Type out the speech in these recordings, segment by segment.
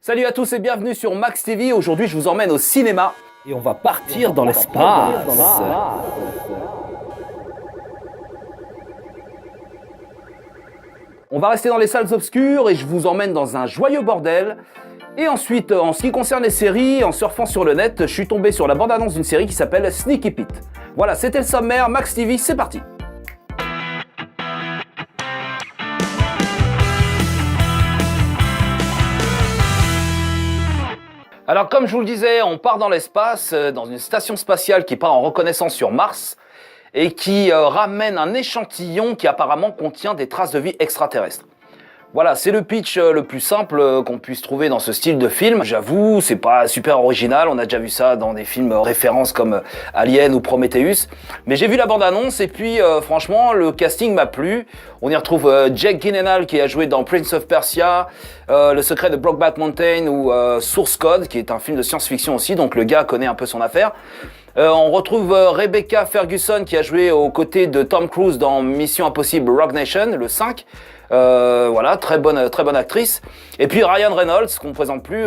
Salut à tous et bienvenue sur Max TV. Aujourd'hui, je vous emmène au cinéma et on va partir dans l'espace. On va rester dans les salles obscures et je vous emmène dans un joyeux bordel. Et ensuite, en ce qui concerne les séries, en surfant sur le net, je suis tombé sur la bande-annonce d'une série qui s'appelle Sneaky Pete. Voilà, c'était le sommaire. Max TV, c'est parti. Alors comme je vous le disais, on part dans l'espace, dans une station spatiale qui part en reconnaissance sur Mars et qui ramène un échantillon qui apparemment contient des traces de vie extraterrestre. Voilà, c'est le pitch le plus simple qu'on puisse trouver dans ce style de film. J'avoue, c'est pas super original, on a déjà vu ça dans des films références comme Alien ou Prometheus. Mais j'ai vu la bande-annonce et puis franchement, le casting m'a plu. On y retrouve Jake Gyllenhaal qui a joué dans Prince of Persia, Le secret de Brokeback Mountain ou Source Code, qui est un film de science-fiction aussi, donc le gars connaît un peu son affaire. On retrouve Rebecca Ferguson qui a joué aux côtés de Tom Cruise dans Mission Impossible Rogue Nation, le 5. Voilà, très bonne actrice. Et puis Ryan Reynolds, qu'on ne présente plus,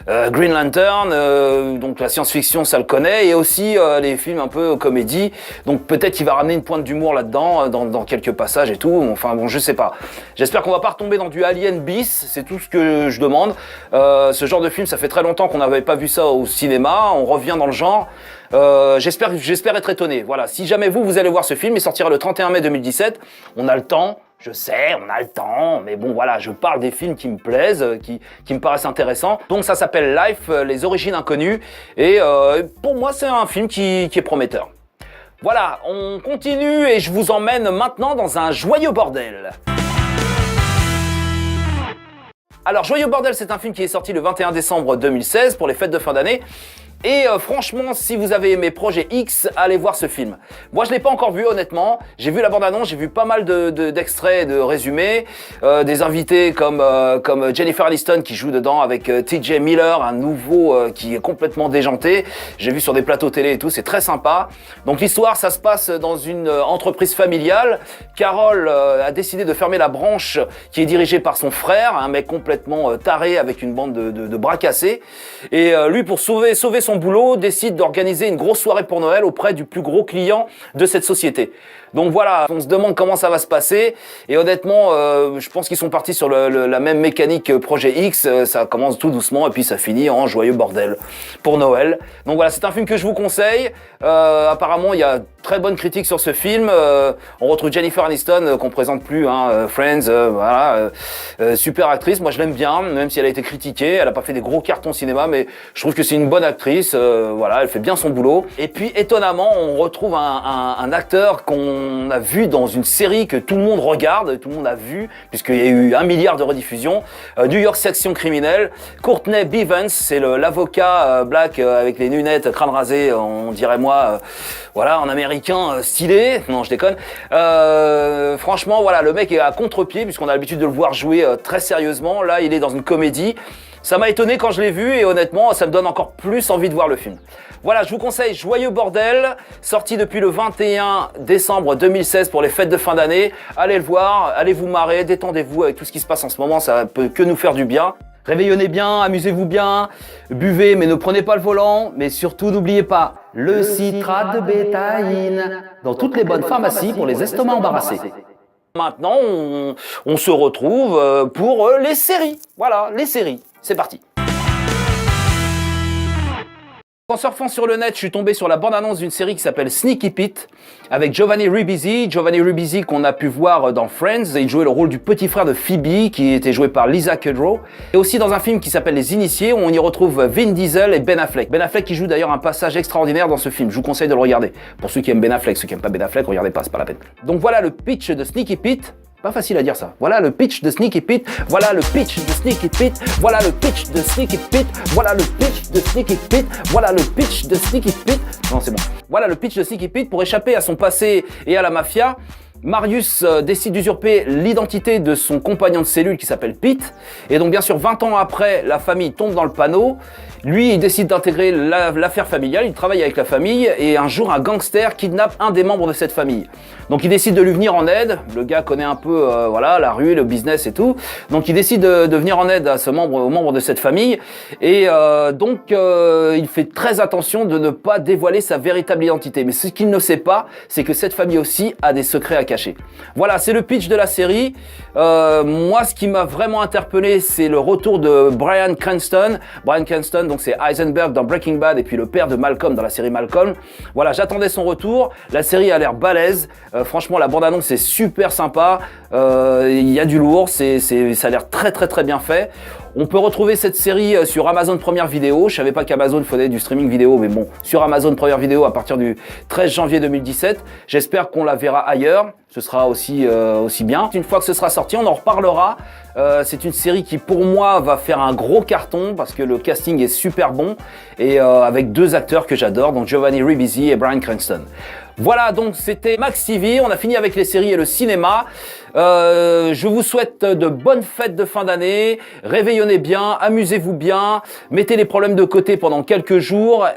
Green Lantern, donc la science-fiction, ça le connaît, et aussi les films un peu comédie. Donc peut-être qu'il va ramener une pointe d'humour là-dedans, dans quelques passages et tout. Enfin bon, je sais pas. J'espère qu'on va pas retomber dans du Alien bis, c'est tout ce que je demande. Ce genre de film, ça fait très longtemps qu'on n'avait pas vu ça au cinéma. On revient dans le genre. J'espère être étonné. Voilà, si jamais vous allez voir ce film, il sortira le 31 mai 2017. On a le temps. Je sais, on a le temps, mais bon voilà, je parle des films qui me plaisent, qui me paraissent intéressants. Donc ça s'appelle Life, les origines inconnues, et pour moi c'est un film qui est prometteur. Voilà, on continue et je vous emmène maintenant dans un joyeux bordel. Alors Joyeux Bordel, c'est un film qui est sorti le 21 décembre 2016 pour les fêtes de fin d'année. Et franchement, si vous avez aimé Projet X, allez voir ce film. Moi, je l'ai pas encore vu, honnêtement. J'ai vu la bande-annonce, j'ai vu pas mal d'extraits, de résumés, des invités comme Jennifer Aniston qui joue dedans avec TJ Miller, un nouveau qui est complètement déjanté. J'ai vu sur des plateaux télé et tout, c'est très sympa. Donc l'histoire, ça se passe dans une entreprise familiale. Carol a décidé de fermer la branche qui est dirigée par son frère, un mec complètement taré avec une bande de bras cassés. Et lui, pour sauver son boulot, décide d'organiser une grosse soirée pour Noël auprès du plus gros client de cette société. Donc voilà, on se demande comment ça va se passer et honnêtement, je pense qu'ils sont partis sur la même mécanique que Projet X, ça commence tout doucement et puis ça finit en joyeux bordel pour Noël. Donc voilà, c'est un film que je vous conseille. Apparemment, il y a très bonne critique sur ce film. On retrouve Jennifer Aniston qu'on présente plus, Friends, voilà, super actrice. Moi, je l'aime bien, même si elle a été critiquée. Elle a pas fait des gros cartons cinéma, mais je trouve que c'est une bonne actrice. Voilà, elle fait bien son boulot. Et puis, étonnamment, on retrouve un acteur qu'on a vu dans une série que tout le monde regarde, tout le monde a vu, puisqu'il y a eu 1 milliard de rediffusions. New York Section Criminelle. Courtney Bivens, c'est l'avocat black avec les lunettes, crâne rasé, on dirait moi, voilà, en américain stylé. Non, je déconne. Franchement, voilà, le mec est à contre-pied, puisqu'on a l'habitude de le voir jouer très sérieusement. Là, il est dans une comédie. Ça m'a étonné quand je l'ai vu et honnêtement, ça me donne encore plus envie de voir le film. Voilà, je vous conseille Joyeux Bordel, sorti depuis le 21 décembre 2016 pour les fêtes de fin d'année. Allez le voir, allez vous marrer, détendez-vous avec tout ce qui se passe en ce moment, ça peut que nous faire du bien. Réveillonnez bien, amusez-vous bien, buvez mais ne prenez pas le volant, mais surtout n'oubliez pas le citrate de bétaïne dans toutes les bonnes pharmacies pour les estomacs embarrassés. Maintenant, on se retrouve pour les séries. Voilà, les séries. C'est parti. En surfant sur le net, je suis tombé sur la bande-annonce d'une série qui s'appelle Sneaky Pete avec Giovanni Ribisi. Giovanni Ribisi qu'on a pu voir dans Friends. Il jouait le rôle du petit frère de Phoebe qui était joué par Lisa Kudrow. Et aussi dans un film qui s'appelle Les Initiés où on y retrouve Vin Diesel et Ben Affleck. Ben Affleck qui joue d'ailleurs un passage extraordinaire dans ce film. Je vous conseille de le regarder. Pour ceux qui aiment Ben Affleck, ceux qui n'aiment pas Ben Affleck, regardez pas, c'est pas la peine. Donc voilà le pitch de Sneaky Pete. Pas facile à dire ça. Voilà le pitch de Sneaky Pete. Voilà le pitch de Sneaky Pete. Voilà le pitch de Sneaky Pete. Voilà le pitch de Sneaky Pete. Voilà le pitch de Sneaky Pete. Non, c'est bon. Voilà le pitch de Sneaky Pete pour échapper à son passé et à la mafia. Marius décide d'usurper l'identité de son compagnon de cellule qui s'appelle Pete. Et donc bien sûr 20 ans après, la famille tombe dans le panneau. Lui, il décide d'intégrer l'affaire familiale, il travaille avec la famille et un jour un gangster kidnappe un des membres de cette famille. Donc il décide de lui venir en aide, le gars connaît un peu voilà, la rue, le business et tout. Donc il décide de venir en aide à aux membres de cette famille et donc il fait très attention de ne pas dévoiler sa véritable identité. Mais ce qu'il ne sait pas, c'est que cette famille aussi a des secrets à cacher. Voilà, c'est le pitch de la série. Moi, ce qui m'a vraiment interpellé, c'est le retour de Bryan Cranston. Bryan Cranston, donc c'est Heisenberg dans Breaking Bad et puis le père de Malcolm dans la série Malcolm. Voilà, j'attendais son retour. La série a l'air balèze. Franchement, la bande-annonce est super sympa. Il y a du lourd. Ça a l'air très bien fait. On peut retrouver cette série sur Amazon Première Vidéo. Je savais pas qu'Amazon faisait du streaming vidéo, mais bon, sur Amazon Première Vidéo à partir du 13 janvier 2017. J'espère qu'on la verra ailleurs. Ce sera aussi bien. Une fois que ce sera sorti, on en reparlera. C'est une série qui, pour moi, va faire un gros carton parce que le casting est super bon et avec deux acteurs que j'adore, donc Giovanni Ribisi et Bryan Cranston. Voilà, donc c'était Max TV. On a fini avec les séries et le cinéma. Je vous souhaite de bonnes fêtes de fin d'année. Réveillonnez bien, amusez-vous bien, mettez les problèmes de côté pendant quelques jours.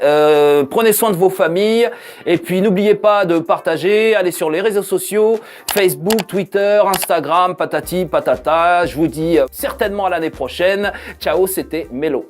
Prenez soin de vos familles et puis n'oubliez pas de partager. Allez sur les réseaux sociaux, Facebook, Twitter, Instagram, patati patata. Je vous dis certainement à l'année prochaine. Ciao, c'était Mélo.